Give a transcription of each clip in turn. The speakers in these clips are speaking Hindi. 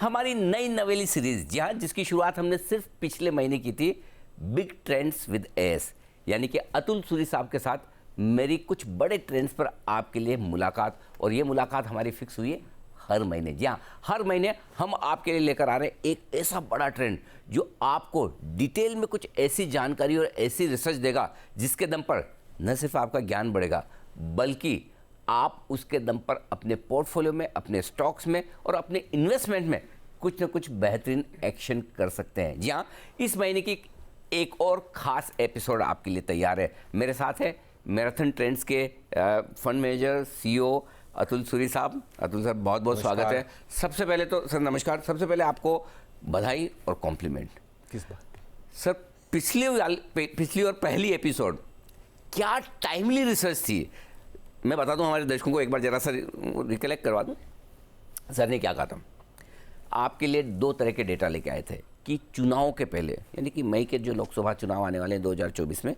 हमारी नई नवेली सीरीज, जहाँ जिसकी शुरुआत हमने सिर्फ पिछले महीने की थी, बिग ट्रेंड्स विद एस, यानी कि अतुल सूरी साहब के साथ मेरी कुछ बड़े ट्रेंड्स पर आपके लिए मुलाकात। और ये मुलाकात हमारी फिक्स हुई है हर महीने। जी हाँ, हर महीने हम आपके लिए लेकर आ रहे हैं एक ऐसा बड़ा ट्रेंड जो आपको डिटेल में कुछ ऐसी जानकारी और ऐसी रिसर्च देगा जिसके दम पर न सिर्फ आपका ज्ञान बढ़ेगा, बल्कि आप उसके दम पर अपने पोर्टफोलियो में, अपने स्टॉक्स में और अपने इन्वेस्टमेंट में कुछ न कुछ बेहतरीन एक्शन कर सकते हैं। जी हाँ, इस महीने की एक और ख़ास एपिसोड आपके लिए तैयार है। मेरे साथ है मैराथन ट्रेंड्स के fund manager, CEO Atul Suri साहब। अतुल सर, बहुत बहुत स्वागत है। सबसे पहले तो सर नमस्कार। सबसे पहले आपको बधाई और कॉम्प्लीमेंट। किस बात? सर, पिछली और पहली एपिसोड क्या टाइमली रिसर्च थी। मैं बता दूं हमारे दर्शकों को, एक बार जरा सा रिकलेक्ट करवा दूं। सर ने क्या कहा था, आपके लिए दो तरह के डेटा लेके आए थे कि चुनाव के पहले, यानी कि मई के जो लोकसभा चुनाव आने वाले हैं 2024 में,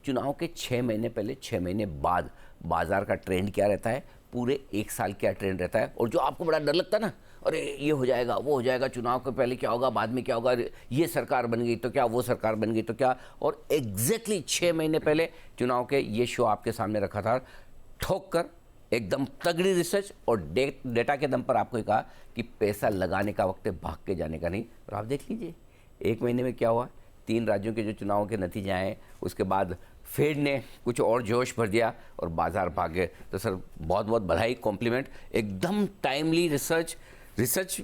चुनाव के 6 महीने पहले, 6 महीने बाद बाजार का ट्रेंड क्या रहता है, पूरे एक साल क्या ट्रेंड रहता है। और जो आपको बड़ा डर लगता है ना, अरे ये हो जाएगा, वो हो जाएगा, चुनाव के पहले क्या होगा, बाद में क्या होगा, ये सरकार बन गई तो क्या, वो सरकार बन गई तो क्या। और एग्जैक्टली 6 महीने पहले चुनाव के ये शो आपके सामने रखा था, ठोक कर एकदम तगड़ी रिसर्च और डेटा के दम पर आपको कहा कि पैसा लगाने का वक्त है, भाग के जाने का नहीं। और आप देख लीजिए एक महीने में क्या हुआ। 3 राज्यों के जो चुनाव के नतीजे आए, उसके बाद फेड ने कुछ और जोश भर दिया और बाजार भाग गए। तो सर बहुत बहुत बधाई, कॉम्प्लीमेंट। एकदम टाइमली रिसर्च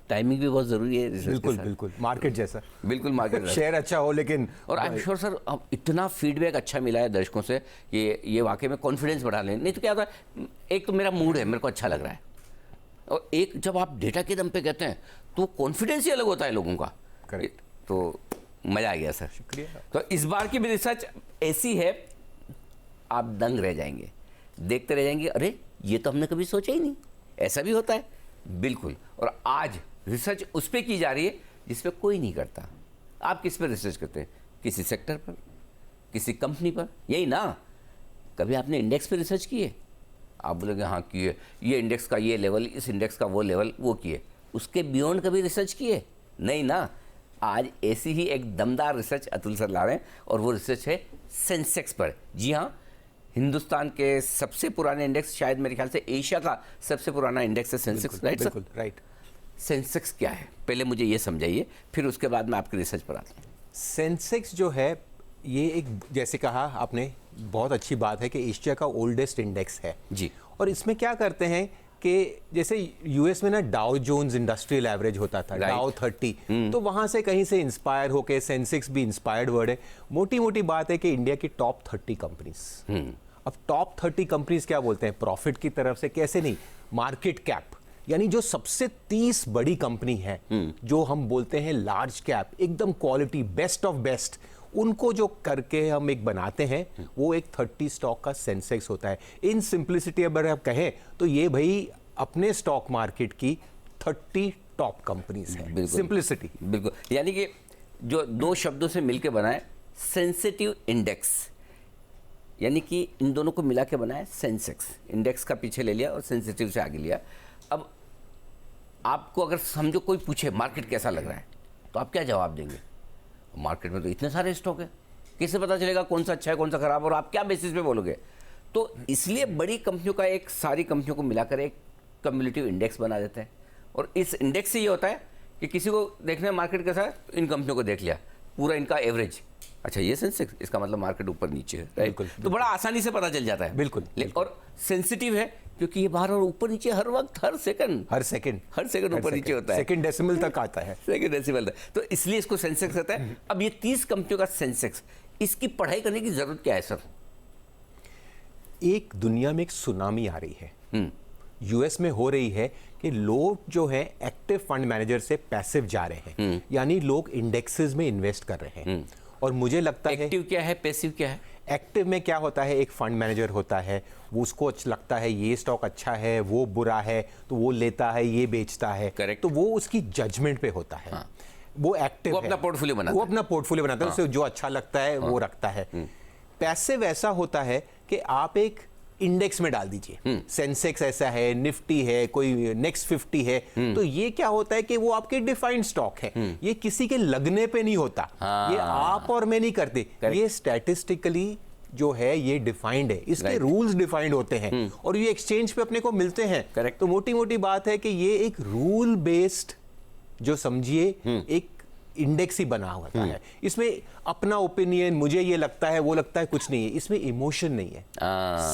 टाइमिंग भी बहुत ज़रूरी है। बिल्कुल बिल्कुल, मार्केट जैसा। बिल्कुल मार्केट शेयर अच्छा हो, लेकिन और आई एम श्योर सर अब इतना फीडबैक अच्छा मिला है दर्शकों से कि ये वाकई में कॉन्फिडेंस बढ़ा लें। नहीं तो क्या होता है, एक तो मेरा मूड है, मेरे को अच्छा लग रहा है, और एक जब आप डेटा के दम पे कहते हैं तो कॉन्फिडेंस ही अलग होता है लोगों का। करेक्ट। तो मज़ा आ गया सर, शुक्रिया। तो इस बार की भी रिसर्च ऐसी है, आप दंग रह जाएंगे, देखते रह जाएंगे, अरे ये तो हमने कभी सोचा ही नहीं, ऐसा भी होता है। बिल्कुल। और आज रिसर्च उस पर की जा रही है जिस पे कोई नहीं करता। आप किस पर रिसर्च करते हैं? किसी सेक्टर पर, किसी कंपनी पर, यही ना। कभी आपने इंडेक्स पे रिसर्च की है? आप बोलोगे हाँ किए, ये इंडेक्स का ये लेवल, इस इंडेक्स का वो लेवल, वो किए। उसके बियॉन्ड कभी रिसर्च किए? नहीं ना। आज ऐसी ही एक दमदार रिसर्च अतुल सर ला रहे हैं, और वो रिसर्च है सेंसेक्स पर। जी हाँ, हिंदुस्तान के सबसे पुराने इंडेक्स, शायद मेरे ख्याल से एशिया का सबसे पुराना इंडेक्स है Sensex, right sir? Right. Sensex क्या है, पहले मुझे ये समझाइए, फिर उसके बाद मैं आपकी रिसर्च पर आता हूँ। सेंसेक्स जो है, ये एक, जैसे कहा आपने, बहुत अच्छी बात है कि एशिया का ओल्डेस्ट इंडेक्स है जी। और इसमें क्या करते हैं कि जैसे यूएस में ना डाउ जोन्स इंडस्ट्रियल एवरेज होता था, डाउ 30, तो वहां से कहीं से इंस्पायर होके सेंसेक्स भी इंस्पायर्ड वर्ड है। मोटी मोटी बात है कि इंडिया की टॉप 30 कंपनीज, अब टॉप 30 कंपनीज क्या बोलते हैं, प्रॉफिट की तरफ से कैसे नहीं, मार्केट कैप, यानी जो सबसे 30 बड़ी कंपनी है, जो हम बोलते हैं लार्ज कैप, एकदम क्वालिटी, बेस्ट ऑफ बेस्ट, उनको जो करके हम एक बनाते हैं, वो एक 30 स्टॉक का सेंसेक्स होता है। इन सिंप्लिसिटी अगर आप कहें तो ये भाई अपने स्टॉक मार्केट की 30 टॉप कंपनीज है। सिंप्लिसिटी, बिल्कुल। यानी कि जो दो शब्दों से मिलकर बनाए, सेंसिटिव इंडेक्स, यानी कि इन दोनों को मिला के बनाया सेंसेक्स। इंडेक्स का पीछे ले लिया और सेंसिटिव से आगे लिया। अब आपको अगर समझो कोई पूछे मार्केट कैसा लग रहा है, तो आप क्या जवाब देंगे? मार्केट में तो इतने सारे स्टॉक है, किससे पता चलेगा कौन सा अच्छा है, कौन सा खराब, और आप क्या बेसिस पे बोलोगे? तो इसलिए बड़ी कंपनियों का एक, सारी कंपनियों को मिलाकर एक कम्युलेटिव इंडेक्स बना देते हैं। और इस इंडेक्स से ये होता है कि किसी को देखना है मार्केट कैसा है, इन कंपनियों को देख लिया, पूरा इनका एवरेज, अच्छा ये सेंसेक्स, इसका मतलब मार्केट ऊपर नीचे है, राइट? तो बड़ा आसानी से पता चल जाता है। बिल्कुल। और सेंसिटिव है क्योंकि ये बाहर और ऊपर नीचे हर वक्त, हर सेकंड ऊपर नीचे होता है, सेकंड डेसिमल तक आता है, सेकंड डेसिमल तक। तो इसलिए इसको सेंसेक्स कहता है। अब ये 30 कंपनियों का सेंसेक्स, इसकी पढ़ाई करने की जरूरत क्या है सर? एक दुनिया में एक सुनामी आ रही है, यूएस में हो रही है कि लोग जो है एक्टिव फंड मैनेजर से पैसिव जा रहे हैं, यानी लोग इंडेक्सेस में इन्वेस्ट कर रहे हैं। और मुझे लगता है, एक्टिव क्या है, पैसिव क्या है? एक्टिव में क्या होता है, एक फंड मैनेजर होता है, वो उसको लगता है ये स्टॉक अच्छा है, वो बुरा है, तो वो लेता है, ये बेचता है। करेक्ट। तो वो उसकी जजमेंट पे होता है। हाँ। वो एक्टिव, वो अपना पोर्टफोलियो बनाता है, वो अपना पोर्टफोलियो बनाता है, उसे जो अच्छा लगता है वो रखता है। पैसिव ऐसा होता है कि आप एक इंडेक्स में डाल दीजिए, सेंसेक्स ऐसा है, निफ्टी है, कोई नेक्स्ट 50 है, तो ये क्या होता है कि वो आपके डिफाइंड स्टॉक है, ये किसी के लगने पे नहीं होता, ये आप और मैं नहीं करते, ये स्टैटिस्टिकली जो है ये डिफाइंड है, इसके रूल्स डिफाइंड होते हैं और ये एक्सचेंज पे अपने को मिलते हैं। तो मोटी मोटी बात है कि ये एक रूल बेस्ड, जो समझिए एक इंडेक्स ही बना हुआ है। इसमें अपना ओपिनियन, मुझे ये लगता है, वो लगता है, कुछ नहीं है, इसमें इमोशन नहीं है।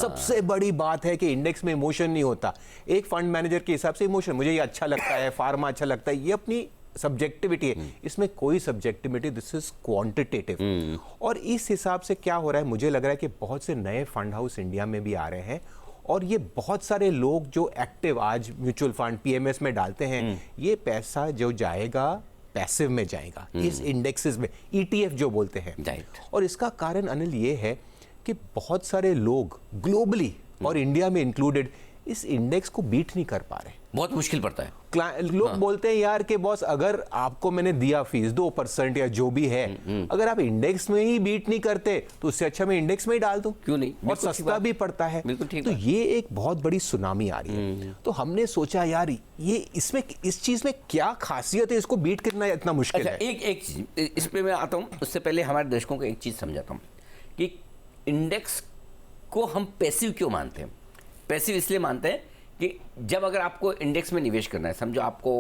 सबसे बड़ी बात है कि इंडेक्स में इमोशन नहीं होता। एक फंड मैनेजर के हिसाब से इमोशन, मुझे ये अच्छा लगता है, फार्मा अच्छा लगता है, ये अपनी सब्जेक्टिविटी है, इसमें कोई सब्जेक्टिविटी, दिस इज क्वांटिटेटिव। और इस हिसाब से क्या हो रहा है, मुझे लग रहा है कि बहुत से नए फंड हाउस इंडिया में भी आ रहे हैं और ये बहुत सारे लोग जो एक्टिव आज म्यूचुअल फंड पीएमएस में डालते हैं, ये पैसा जो जाएगा पैसिव में जाएगा, इस इंडेक्सेस में, ईटीएफ जो बोलते हैं। और इसका कारण अनिल ये है कि बहुत सारे लोग ग्लोबली और इंडिया में इंक्लूडेड इस इंडेक्स को बीट नहीं कर पा रहे, बहुत मुश्किल पड़ता है। लोग बोलते हैं यार कि बॉस, अगर आपको मैंने दिया फीस 2% या जो भी है, अगर आप इंडेक्स में ही बीट नहीं करते तो उससे अच्छा मैं इंडेक्स में ही डाल दूं, क्यों नहीं, और सस्ता भी पड़ता है। तो ये एक बहुत बड़ी सुनामी आ रही है। तो हमने सोचा यार ये इसमें, इस चीज में क्या खासियत है, इसको बीट करना इतना मुश्किल है। एक चीज इस पे मैं आता हूं, उससे पहले हमारे दर्शकों को एक चीज समझाता हूं कि इंडेक्स को हम पैसिव क्यों मानते हैं। पैसिव इसलिए मानते हैं कि जब अगर आपको इंडेक्स में निवेश करना है, समझो आपको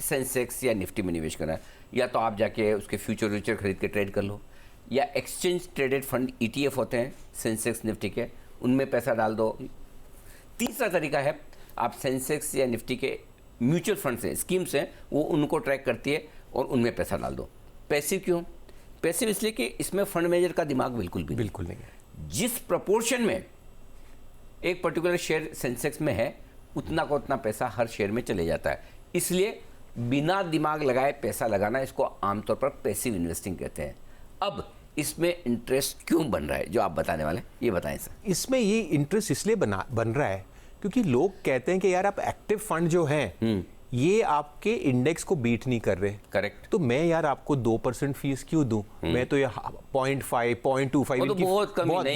सेंसेक्स या निफ्टी में निवेश करना है, या तो आप जाके उसके फ्यूचर खरीद के ट्रेड कर लो, या एक्सचेंज ट्रेडेड फंड ईटीएफ होते हैं सेंसेक्स निफ्टी के, उनमें पैसा डाल दो। तीसरा तरीका है, आप सेंसेक्स या निफ्टी के म्यूचुअल फंड से, स्कीम्स हैं, वो उनको ट्रैक करती है और उनमें पैसा डाल दो। पैसिव क्यों? पैसिव इसलिए कि इसमें फंड मैनेजर का दिमाग बिल्कुल नहीं है। जिस प्रपोर्शन में एक पर्टिकुलर शेयर सेंसेक्स में है, उतना का उतना पैसा हर शेयर में चले जाता है। इसलिए बिना दिमाग लगाए पैसा लगाना, इसको आमतौर पर पैसिव इन्वेस्टिंग कहते हैं। अब इसमें इंटरेस्ट क्यों बन रहा है, जो आप बताने वाले हैं, ये बताएं सर। इसमें ये इंटरेस्ट इसलिए बन रहा है क्योंकि लोग कहते हैं कि यार आप एक्टिव फंड जो हैं ये आपके इंडेक्स को बीट नहीं कर रहे। करेक्ट। तो मैं यार आपको 2% फीस क्यों दूं, मैं तो ये 0.5 0.25 तो बहुत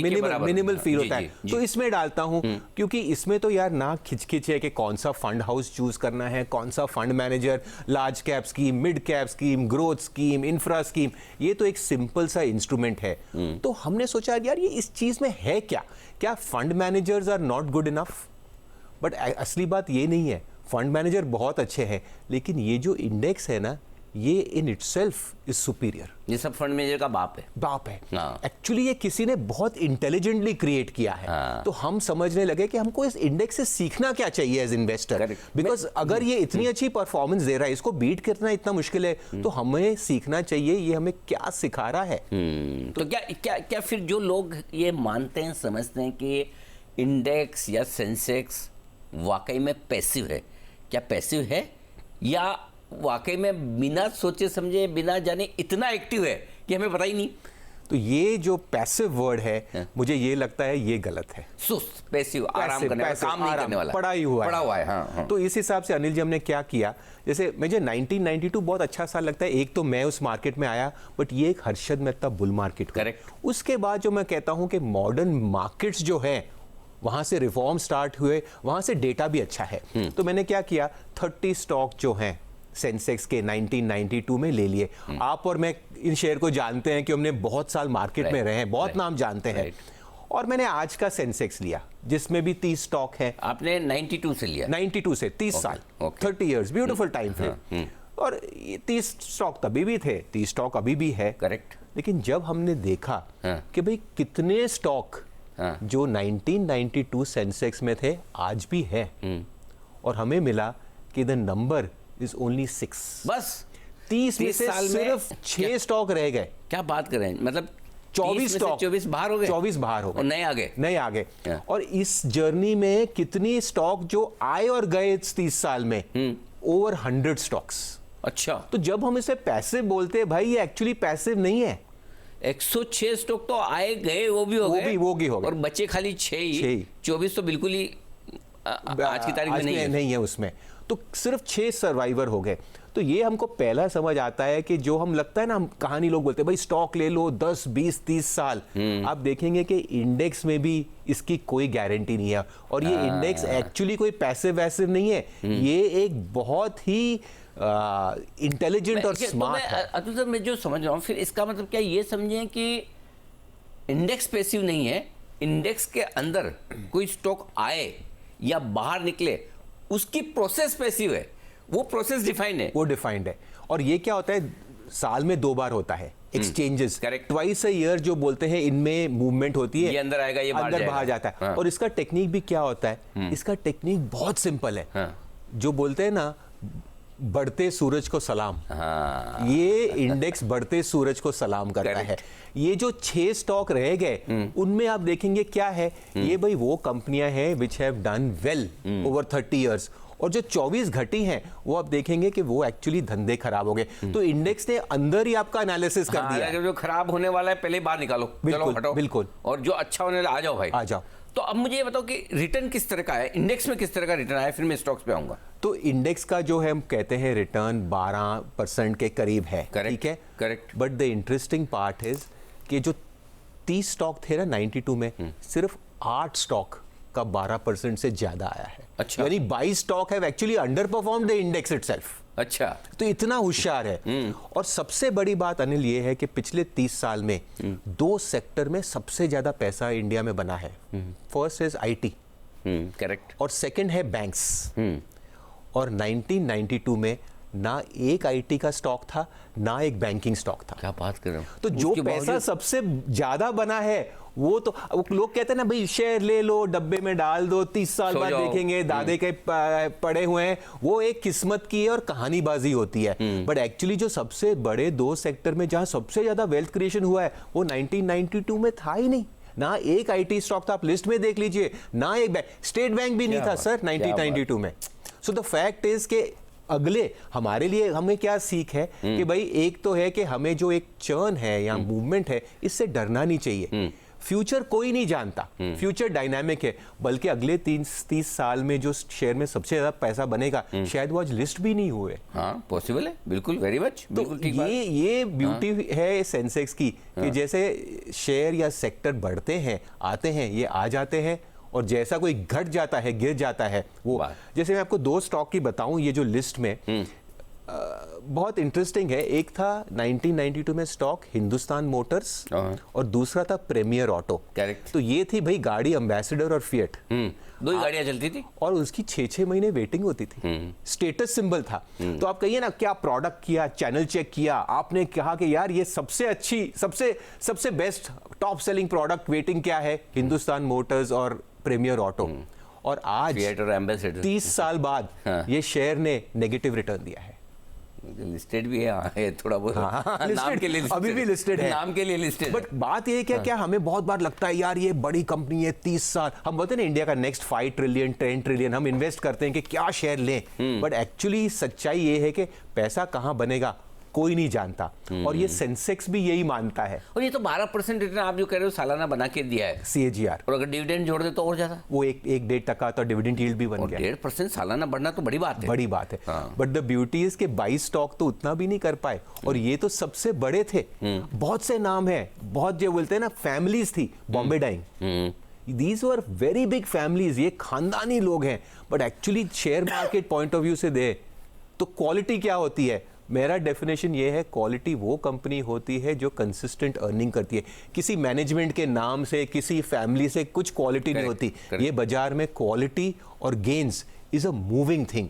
मिनिमल फीस होता है, तो इसमें डालता हूं क्योंकि इसमें तो यार ना खिचखिच है कि कौन सा फंड हाउस चूज करना है, कौन सा fund manager, large cap scheme, mid cap scheme, growth scheme, infra scheme, ये तो एक सिंपल सा इंस्ट्रूमेंट है। तो हमने सोचा यार ये इस चीज में है क्या fund managers are not good enough. But असली बात ये नहीं है, फंड मैनेजर बहुत अच्छे हैं, लेकिन ये जो इंडेक्स है ना, ये इन इटसेल्फ इज सुपीरियर। ये सब फंड मैनेजर का बाप है। एक्चुअली ये किसी ने बहुत इंटेलिजेंटली क्रिएट किया है। तो हम समझने लगे कि हमको इस इंडेक्स से सीखना क्या चाहिए एज इन्वेस्टर, बिकॉज अगर ये इतनी अच्छी परफॉर्मेंस दे रहा है, इसको बीट करना इतना मुश्किल है, तो हमें सीखना चाहिए ये हमें क्या सिखा रहा है। तो क्या फिर जो लोग ये मानते हैं, समझते हैं कि इंडेक्स या सेंसेक्स वाकई में पैसिव है, क्या पैसिव है, या वाकई में बिना सोचे समझे, बिना जाने इतना एक्टिव है कि हमें पता ही नहीं? तो ये जो पैसिव वर्ड है, मुझे ये लगता है ये गलत है। सुस्त, पैसिव, आराम करने वाला, काम नहीं करने वाला, पड़ा हुआ है। हाँ। तो इस हिसाब से अनिल जी हमने क्या किया, जैसे मुझे 1992 बहुत अच्छा साल लगता है। एक तो मैं उस मार्केट में आया, बट ये एक Harshad Mehta bull market. Correct. उसके बाद जो मैं कहता हूं कि मॉडर्न मार्केट्स जो है, वहां से रिफॉर्म स्टार्ट हुए, वहां से डेटा भी अच्छा है। तो मैंने क्या किया, 30 स्टॉक जो हैं सेंसेक्स के 1992 में ले लिए। आप और मैं इन शेयर को जानते हैं कि हमने बहुत साल मार्केट में रहे हैं, बहुत नाम जानते हैं। और मैंने आज का सेंसेक्स लिया जिसमें भी 30 स्टॉक हैं। आपने 92 से लिया? 92 से 30 साल, 30 इयर्स, ब्यूटीफुल टाइम फ्रेम। और 30 स्टॉक तभी भी थे, 30 स्टॉक अभी भी है। करेक्ट। लेकिन जब हमने देखा कि भाई कितने स्टॉक जो 1992 सेंसेक्स में थे आज भी है, और हमें मिला कि द नंबर इज ओनली 6। बस 30 में से सिर्फ 6 स्टॉक रह गए। क्या बात कर रहे हैं, मतलब 24 स्टॉक, 24 बाहर हो गए। 24 बाहर हो गए और नए आ गए। और इस जर्नी में कितनी स्टॉक जो आए और गए 30 साल में, ओवर 100 स्टॉक्स। अच्छा। तो जब हम इसे पैसिव बोलते हैं, भाई ये एक्चुअली पैसिव नहीं है। 106 स्टॉक तो आए गए, वो भी हो गए, और बचे खाली 6 ही। 24 तो बिल्कुल ही आज की तारीख में नहीं है उसमें। तो सिर्फ 6 सर्वाइवर हो गए। तो ये हमको पहला समझ आता है कि जो हम लगता है ना, हम कहानी लोग बोलते हैं भाई स्टॉक ले लो 10 20 30 साल, आप देखेंगे कि इंडेक्स में भी इसकी कोई गारंटी नहीं है। और ये इंडेक्स एक्चुअली कोई पैसिव वैसिव नहीं है, ये एक बहुत ही इंटेलिजेंट और स्मार्ट है। अतुल सर, मैं जो समझ रहा हूँ, फिर इसका मतलब क्या ये समझें कि इंडेक्स पैसिव नहीं है, इंडेक्स के अंदर कोई स्टॉक आए या बाहर निकले उसकी प्रोसेस पैसिव है, वो प्रोसेस डिफाइंड है, वो डिफाइंड है। और ये क्या होता है, साल में 2 बार होता है exchanges, Correct. Twice a year जो बोलते हैं, इनमें मूवमेंट होती है, ये अंदर आएगा, ये अंदर बाहर जाता है। हाँ। और इसका टेक्निक भी क्या होता है, इसका टेक्निक बहुत सिंपल है। हाँ। जो बोलते हैं ना, बढ़ते सूरज को सलाम, हाँ। ये इंडेक्स बढ़ते सूरज को सलाम करता है। ये जो 6 स्टॉक रह गए, उनमें आप देखेंगे क्या है, ये भाई वो कंपनियां हैं which have done well over 30 years, और जो 24 घटी हैं वो आप देखेंगे कि वो एक्चुअली धंधे खराब हो गए। तो इंडेक्स ने अंदर ही आपका एनालिसिस कर दिया है। जो खराब होने वाला है पहले ही बाहर निकालो, चलो हटाओ, बिल्कुल। और जो अच्छा होने वाला आ जाओ भाई, आ जाओ। तो अब मुझे ये बताओ कि रिटर्न किस तरह का है, इंडेक्स में किस तरह का रिटर्न आया, फिर मैं स्टॉक्स पे आऊंगा। तो इंडेक्स का जो है, हम कहते हैं रिटर्न 12% के करीब है, ठीक है, correct. But the interesting part is कि जो 30 स्टॉक थे ना 92 में, सिर्फ 8 स्टॉक का 12% से ज्यादा आया है। अच्छा। यानी 22 stock have actually under performed the index itself. अच्छा, तो इतना होशियार है। और सबसे बड़ी बात अनिल ये है कि पिछले 30 साल में 2 सेक्टर में सबसे ज्यादा पैसा इंडिया में बना है। फर्स्ट इज आईटी, करेक्ट, और सेकंड है बैंक्स। और 1992 में ना एक आईटी का स्टॉक था, ना एक बैंकिंग स्टॉक था। क्या बात कर रहे हो। तो जो पैसा सबसे ज्यादा बना है, वो तो लोग कहते हैं ना भाई शेयर ले लो, डब्बे में डाल दो, 30 साल बाद देखेंगे, दादे के पड़े हुए हैं, वो एक किस्मत की और कहानीबाजी होती है। बट एक्चुअली जो सबसे बड़े 2 सेक्टर में जहां सबसे ज्यादा वेल्थ क्रिएशन हुआ है, वो 1992 में था ही नहीं। ना एक आईटी स्टॉक था, आप लिस्ट में देख लीजिए, ना एक बैंक, स्टेट बैंक भी नहीं था सर 1992 में। सो द फैक्ट इज के अगले हमारे लिए हमें क्या सीख है कि भाई एक तो है कि हमें जो एक चर्न है या मूवमेंट है, इससे डरना नहीं चाहिए। फ्यूचर कोई नहीं जानता, फ्यूचर डायनामिक है, बल्कि अगले 30 साल में जो शेयर में सबसे ज्यादा पैसा बनेगा, शायद वो आज लिस्ट भी नहीं हुए। हाँ, पॉसिबल है, बिल्कुल, वेरी मच, बिल्कुल ठीक बात। ये ब्यूटी है सेंसेक्स की, कि जैसे शेयर या सेक्टर बढ़ते हैं, आते हैं, ये आ जाते हैं, और जैसा कोई घट जाता है, गिर जाता है वो। जैसे मैं आपको 2 स्टॉक की बताऊं, ये जो लिस्ट में बहुत इंटरेस्टिंग है। एक था 1992 में स्टॉक हिंदुस्तान मोटर्स, और दूसरा था प्रीमियर ऑटो। करेक्ट। तो ये थी भाई गाड़ी एम्बेसडर और फिएट, 2 ही गाड़ियां चलती थी, और उसकी 6-6 महीने वेटिंग होती थी। स्टेटस सिंबल था। तो आप कहिए ना, क्या प्रोडक्ट किया, चैनल चेक किया, आपने कहा कि यार ये सबसे अच्छी, सबसे best top selling product waiting क्या है, हिंदुस्तान मोटर्स और प्रीमियर ऑटो। और आज 30 साल बाद ये शेयर ने नेगेटिव रिटर्न दिया है। लिस्टेड भी है थोड़ा बहुत, नाम के लिए अभी भी लिस्टेड है, नाम के लिए लिस्टेड। बट बात ये है क्या हमें बहुत बार लगता है यार ये बड़ी कंपनी है, 30 साल, हम बोलते हैं ना इंडिया का नेक्स्ट 5 ट्रिलियन 10 ट्रिलियन, हम इन्वेस्ट करते हैं कि क्या शेयर लें, बट एक्चुअली सच्चाई ये है कि पैसा कहां बनेगा कोई नहीं जानता। और ये सेंसेक्स भी यही मानता है। और ये तो 12% रिटर्न आप जो कह रहे हो सालाना बना के दिया है, CAGR, और अगर डिविडेंड जोड़ दे तो और ज्यादा, वो 1-1.5% तो डिविडेंड यील्ड भी बन गया। 1.5% सालाना बढ़ना तो बड़ी बात है, बड़ी बात है। बट द ब्यूटी इज के 22 स्टॉक तो उतना भी नहीं कर पाए, और ये तो सबसे बड़े थे। बहुत से नाम है, बहुत जो बोलते हैं ना फैमिलीज थी, Bombay Dyeing, These were very big families, ये खानदानी लोग हैं। But actually share market point of view से दे तो क्वालिटी क्या होती है, मेरा डेफिनेशन ये है, क्वालिटी वो कंपनी होती है जो कंसिस्टेंट अर्निंग करती है। किसी मैनेजमेंट के नाम से, किसी फैमिली से कुछ क्वालिटी नहीं होती। ये बाजार में क्वालिटी और gains is a moving thing,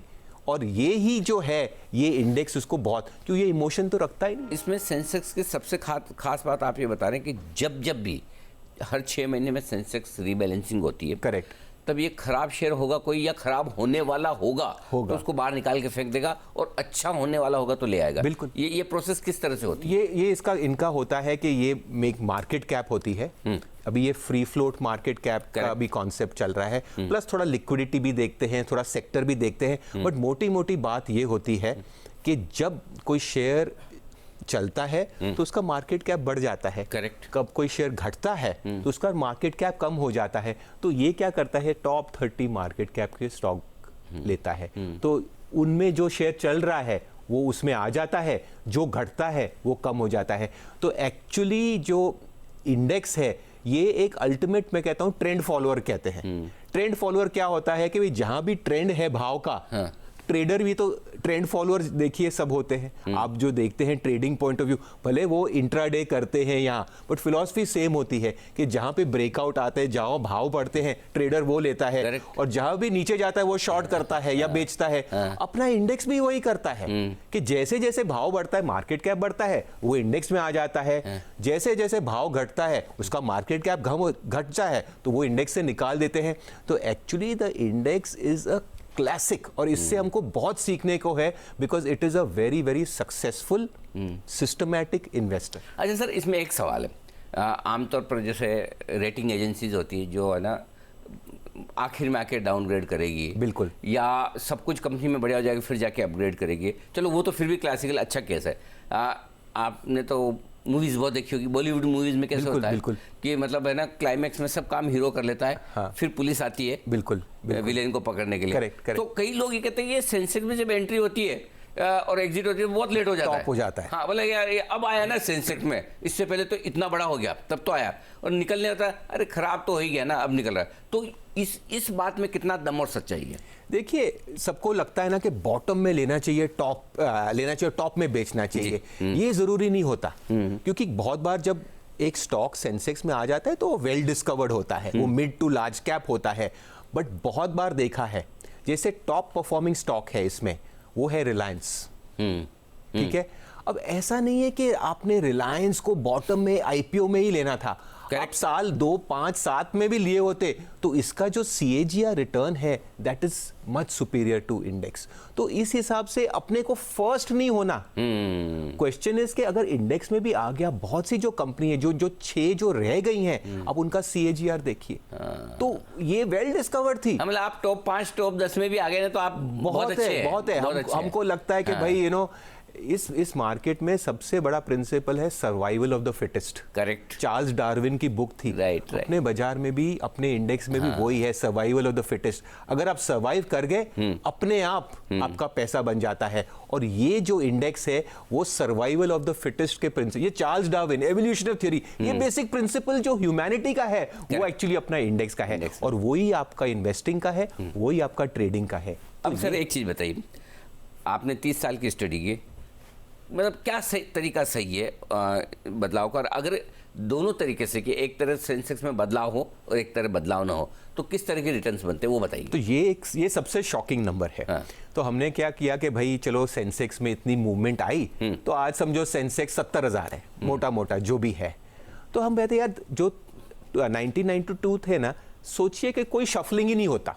और ये ही जो है ये इंडेक्स उसको बहुत, क्यों ये इमोशन तो रखता ही नहीं। इसमें सेंसेक्स की सबसे खास बात आप ये बता रहे हैं कि जब भी हर 6 महीने में सेंसेक्स रीबैलेंसिंग होती है, करेक्ट, तब ये खराब शेयर होगा कोई, या खराब होने वाला होगा तो उसको बाहर निकाल के फेंक देगा, और अच्छा होने वाला होगा तो ले आएगा। बिल्कुल। ये प्रोसेस किस तरह से होती है? ये इनका होता है कि ये एक मार्केट कैप होती है। अभी ये फ्री फ्लोट मार्केट कैप का भी कॉन्सेप्ट चल रहा है, प्लस थोड़ा लिक्विडिटी भी देखते हैं, थोड़ा सेक्टर भी देखते हैं। बट मोटी बात ये होती है कि जब कोई शेयर चलता है तो उसका मार्केट कैप बढ़ जाता है। करेक्ट। कब कोई शेयर घटता है तो उसका मार्केट कैप कम हो जाता है। तो ये क्या करता है, टॉप 30 मार्केट कैप के स्टॉक लेता है। तो उनमें जो शेयर चल रहा है वो उसमें आ जाता है, जो घटता है वो कम हो जाता है। तो एक्चुअली जो इंडेक्स है ये एक अल्टीमेट, मैं कहता हूं ट्रेंड फॉलोअर कहते हैं। ट्रेंड फॉलोअर क्या होता है कि भाई जहां भी ट्रेंड है भाव का, ट्रेडर भी तो ट्रेंड फॉलोअर देखिए सब होते हैं। आप जो देखते हैं ट्रेडिंग पॉइंट ऑफ व्यू, भले वो इंट्राडे करते हैं यहाँ, बट फिलॉसफी सेम होती है कि जहां पे ब्रेकआउट आते हैं, जहां भाव बढ़ते हैं, ट्रेडर वो लेता है। Correct. और जहां भी नीचे जाता है वो शॉर्ट करता है या बेचता है। अपना इंडेक्स भी वही करता है कि जैसे जैसे भाव बढ़ता है, मार्केट कैप बढ़ता है, वो इंडेक्स में आ जाता है। जैसे जैसे भाव घटता है, उसका मार्केट कैप घट जाता है तो वो इंडेक्स से निकाल देते हैं। तो actually the index is a classic, और इससे हमको बहुत सीखने को है, because it is a very very successful systematic investor. अच्छा सर, इसमें एक सवाल है। आमतौर पर जैसे रेटिंग एजेंसीज होती है जो है ना आखिर में आके डाउनग्रेड करेगी, बिल्कुल, या सब कुछ कंपनी में बढ़िया हो जाएगा फिर जाके अपग्रेड करेगी। चलो वो तो फिर भी क्लासिकल अच्छा केस है। आपने तो मूवीज बहुत देखी होगी, बॉलीवुड मूवीज में कैसे होता है बिल्कुल। कि मतलब है ना क्लाइमैक्स में सब काम हीरो कर लेता है। हाँ। फिर पुलिस आती है बिल्कुल विलेन को पकड़ने के लिए। करेक्ट। तो कई लोग ये कहते हैं ये सेंसेक्स में जब एंट्री होती है और एग्जिट होती है बहुत लेट हो जाता है, टॉप हो जाता है। हाँ, बोले यार ये अब आया ना सेंसेक्स में, इससे पहले तो इतना बड़ा हो गया तब तो आया, और निकलने होता है अरे खराब तो हो ही गया ना, अब निकल रहा है। तो इस बात में कितना दम और सच्चाई है? देखिए, सबको लगता है ना कि बॉटम में लेना चाहिए, टॉप में बेचना चाहिए। ये जरूरी नहीं होता, क्योंकि बहुत बार जब एक स्टॉक सेंसेक्स में आ जाता है तो वेल डिस्कवर्ड होता है, वो मिड टू लार्ज कैप होता है। बट बहुत बार देखा है, जैसे टॉप परफॉर्मिंग स्टॉक है इसमें, वो है रिलायंस। ठीक है, अब ऐसा नहीं है कि आपने रिलायंस को बॉटम में आईपीओ में ही लेना था। आप साल 2, 5, 7 में भी लिए होते तो इसका जो CAGR रिटर्न है that is much superior to index. तो इस हिसाब से अपने को फर्स्ट नहीं होना। क्वेश्चन इज कि अगर इंडेक्स में भी आ गया, बहुत सी जो कंपनी है जो 6 जो रह गई हैं, अब उनका CAGR देखिए, तो ये वेल डिस्कवर्ड थी। मतलब आप टॉप 5 टॉप 10 में भी आ गए ना तो आप बहुत अच्छे हैं, बहुत है। हमको लगता है कि भाई इस मार्केट में सबसे बड़ा प्रिंसिपल है survival of the fittest. Correct. Charles Darwin की बुक थी। राइट। अपने बाजार में भी, अपने इंडेक्स में भी वही है, सर्वाइवल ऑफ द फिटेस्ट। अगर आप सर्वाइव कर गए, अपने आप आपका पैसा बन जाता है। और ये जो इंडेक्स है वो सर्वाइवल ऑफ द फिटेस्ट के प्रिंसिपल, ये Charles Darwin evolution of theory, ये बेसिक प्रिंसिपल जो ह्यूमैनिटी का है वो एक्चुअली अपना इंडेक्स का है, और वही आपका इन्वेस्टिंग का है, वही आपका ट्रेडिंग का है। अब सर एक चीज बताइए, आपने 30 साल की स्टडी की, मतलब क्या सही तरीका सही है बदलाव का? और अगर दोनों तरीके से, कि एक तरह सेंसेक्स में बदलाव हो और एक तरह बदलाव ना हो, तो किस तरह के रिटर्न्स बनते हैं वो बताइए। तो ये सबसे शॉकिंग नंबर है। हाँ। तो हमने क्या किया कि भाई चलो सेंसेक्स में इतनी मूवमेंट आई, तो आज समझो सेंसेक्स 70,000 है, मोटा मोटा जो भी है। तो हम कहते यार जो 1992 थे ना, सोचिए कि कोई शफलिंग ही नहीं होता,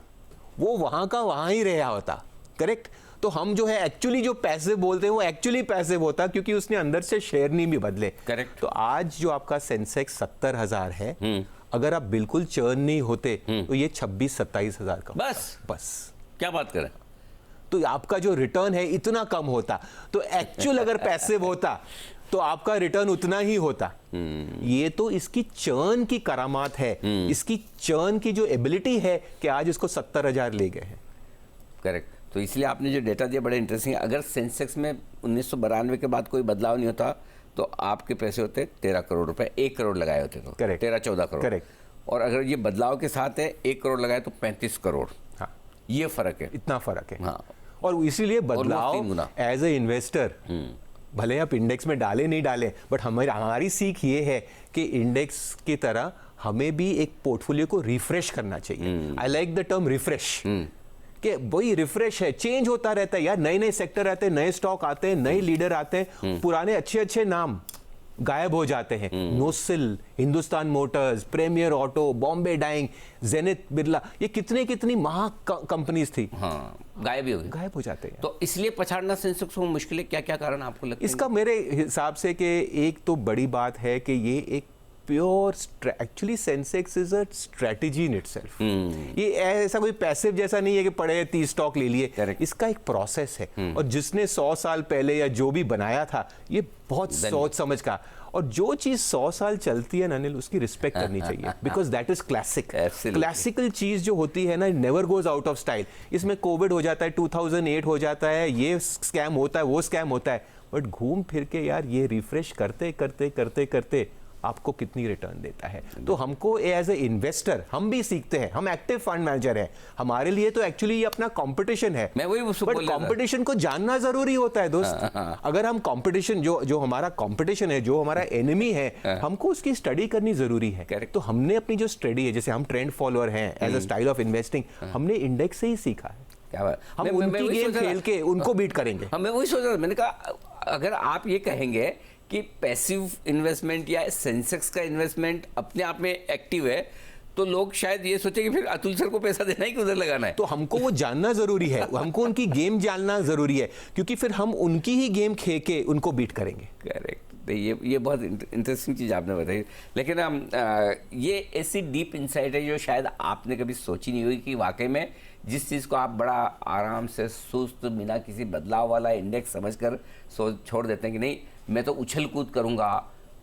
वो वहां का वहां ही रहा होता। करेक्ट। तो हम जो है एक्चुअली जो पैसिव बोलते हैं वो एक्चुअली पैसिव होता, क्योंकि उसने अंदर से शेयर नहीं भी बदले। करेक्ट। तो आज जो आपका सेंसेक्स 70,000 है, अगर आप बिल्कुल चर्न नहीं होते तो ये 26-27 का बस क्या बात करें, तो आपका जो रिटर्न है इतना कम होता। तो एक्चुअल अगर पैसिव होता तो आपका रिटर्न उतना ही होता। ये तो इसकी चर्न की करामात है, इसकी चर्न की जो एबिलिटी है कि आज इसको 70,000 ले गए हैं। करेक्ट। तो इसलिए आपने जो डेटा दिया बड़ा इंटरेस्टिंग है। अगर सेंसेक्स में 1992 के बाद कोई बदलाव नहीं होता तो आपके पैसे होते 13 करोड़ रुपए, 1 करोड़ लगाए होते तो 13-14 करोड़। करेक्ट। और अगर ये बदलाव के साथ है 1 करोड़ लगाए तो 35 करोड़। हाँ, ये फर्क है, इतना फर्क है। हाँ। और इसीलिए बदलाव एज ए इन्वेस्टर, भले आप इंडेक्स में डालें नहीं डालें, बट हमारी सीख ये है कि इंडेक्स की तरह हमें भी एक पोर्टफोलियो को रिफ्रेश करना चाहिए। I like the term refresh, कि वही रिफ्रेश है, चेंज होता रहता है यार, नए नए सेक्टर आते हैं, नए स्टॉक आते हैं, नए लीडर आते हैं, पुराने अच्छे अच्छे नाम गायब हो जाते हैं। नोसिल, हिंदुस्तान मोटर्स, प्रीमियर ऑटो, बॉम्बे डाइंग, जेनिथ बिरला, ये कितनी महा कंपनीज थी, हाँ, गायब हो जाते हैं। तो इसलिए पछाड़ना सेंसेक्स को मुश्किल है। क्या क्या कारण आपको लगता है इसका? मेरे हिसाब से कि एक तो बड़ी बात है कि ये एक pure, actually Sensex is a strategy in itself. ये ऐसा कोई पैसिव जैसा नहीं है कि पड़े 30 स्टॉक ले लिए। इसका एक प्रोसेस है, और जिसने 100 साल पहले या जो भी बनाया था, ये बहुत सोच समझ का, और जो चीज 100 साल चलती है ना अनिल, उसकी रिस्पेक्ट करनी चाहिए, because that is classic. Classical चीज जो होती है ना, never goes out of style. इसमें कोविड हो जाता है, 2008 हो जाता है, ये स्कैम होता है, वो स्कैम होता है, बट घूम फिर के यार ये रिफ्रेश करते करते करते करते आपको कितनी रिटर्न देता है। तो हमको एज ए इन्वेस्टर हम भी सीखते हैं, हम एक्टिव फंड मैनेजर हैं, हमारे लिए तो एक्चुअली ये अपना कंपटीशन है। मैं वही बट कंपटीशन को जानना जरूरी होता है दोस्त। अगर हम कंपटीशन जो हमारा कंपटीशन है, जो हमारा एनिमी है, हमको उसकी स्टडी करनी जरूरी है। तो हमने अपनी जो स्टडी है, जैसे हम ट्रेंड फॉलोअर हैं as a style of investing, हमने इंडेक्स से ही सीखा है। क्या बात, हम उनकी गेम खेल के उनको बीट करेंगे। मैं वही सोच रहा था, मैंने कहा अगर आप ये कहेंगे कि पैसिव इन्वेस्टमेंट या सेंसेक्स का इन्वेस्टमेंट अपने आप में एक्टिव है, तो लोग शायद ये सोचे कि फिर अतुल सर को पैसा देना ही किधर लगाना है। तो हमको वो जानना जरूरी है, हमको उनकी गेम जानना जरूरी है, क्योंकि फिर हम उनकी ही गेम खेल के उनको बीट करेंगे। करेक्ट। ये बहुत इंटरेस्टिंग चीज़ आपने बताई, लेकिन ये ऐसी डीप इंसाइट है जो शायद आपने कभी सोची नहीं होगी कि वाकई में जिस चीज़ को आप बड़ा आराम से सुस्त बिना किसी बदलाव वाला इंडेक्स समझकर छोड़ देते हैं कि नहीं मैं तो उछल कूद करूँगा,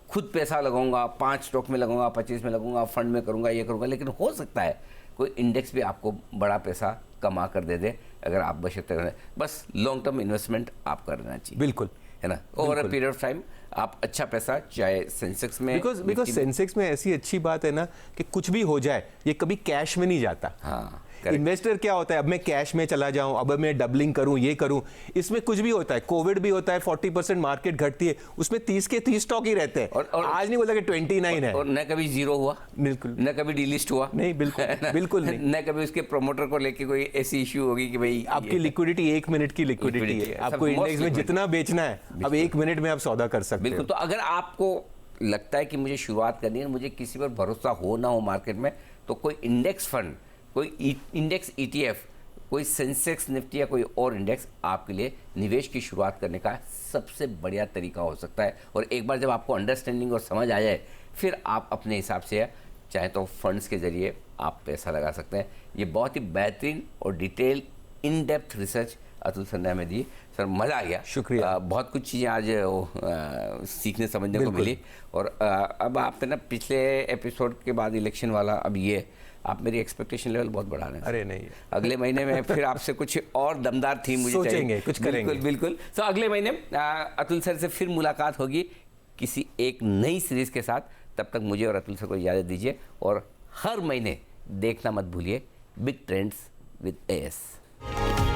खुद पैसा लगाऊंगा, 5 स्टॉक में लगाऊंगा, 25 में लगाऊंगा, फंड में करूँगा, ये करूँगा, लेकिन हो सकता है कोई इंडेक्स भी आपको बड़ा पैसा कमा कर दे दे अगर आप बचत करें। बस लॉन्ग टर्म इन्वेस्टमेंट आप करना चाहिए, बिल्कुल, है ना। Over a period of time आप अच्छा पैसा, चाहे सेंसेक्स में, बिकॉज सेंसेक्स में ऐसी अच्छी बात है ना कि कुछ भी हो जाए ये कभी कैश में नहीं जाता। हाँ, इन्वेस्टर क्या होता है, अब मैं कैश में चला जाऊं, अब मैं डबलिंग करूं, ये करूं, इसमें कुछ भी होता है। कोविड भी होता है, 40% मार्केट घटती है, उसमें 30 के 30 स्टॉक ही रहते हैं। और आज नहीं बोलता कि 29 है, और न कभी जीरो हुआ, बिल्कुल न कभी डिलिस्ट हुआ, नहीं, बिल्कुल बिल्कुल नहीं। न कभी उसके प्रोमोटर को लेके कोई ऐसी इश्यू होगी कि भाई आपकी लिक्विडिटी 1 मिनट की लिक्विडिटी है, आपको इंडेक्स में जितना बेचना है अब 1 मिनट में आप सौदा कर सकते हैं। बिल्कुल। तो अगर आपको लगता है कि मुझे शुरुआत करनी है, मुझे किसी पर भरोसा हो ना हो मार्केट में, तो कोई इंडेक्स फंड, कोई इंडेक्स ETF, कोई सेंसेक्स निफ्टी या कोई और इंडेक्स आपके लिए निवेश की शुरुआत करने का सबसे बढ़िया तरीका हो सकता है। और एक बार जब आपको अंडरस्टैंडिंग और समझ आ जाए, फिर आप अपने हिसाब से चाहे तो फंड्स के जरिए आप पैसा लगा सकते हैं। ये बहुत ही बेहतरीन और detail in depth research Atul sir ने हमें दी। सर मज़ा आ गया, शुक्रिया। बहुत कुछ चीज़ें आज सीखने समझने को मिली। और अब आपने ना पिछले एपिसोड के बाद इलेक्शन वाला, अब ये आप मेरी एक्सपेक्टेशन लेवल बहुत बढ़ा रहे हैं। अरे नहीं, अगले महीने में फिर आपसे कुछ और दमदार थीम मुझे सोचेंगे, कुछ करेंगे। बिल्कुल। तो अगले महीने अतुल सर से फिर मुलाकात होगी किसी एक नई सीरीज के साथ। तब तक मुझे और अतुल सर को इजाज़त दीजिए, और हर महीने देखना मत भूलिए बिग ट्रेंड्स विद AS।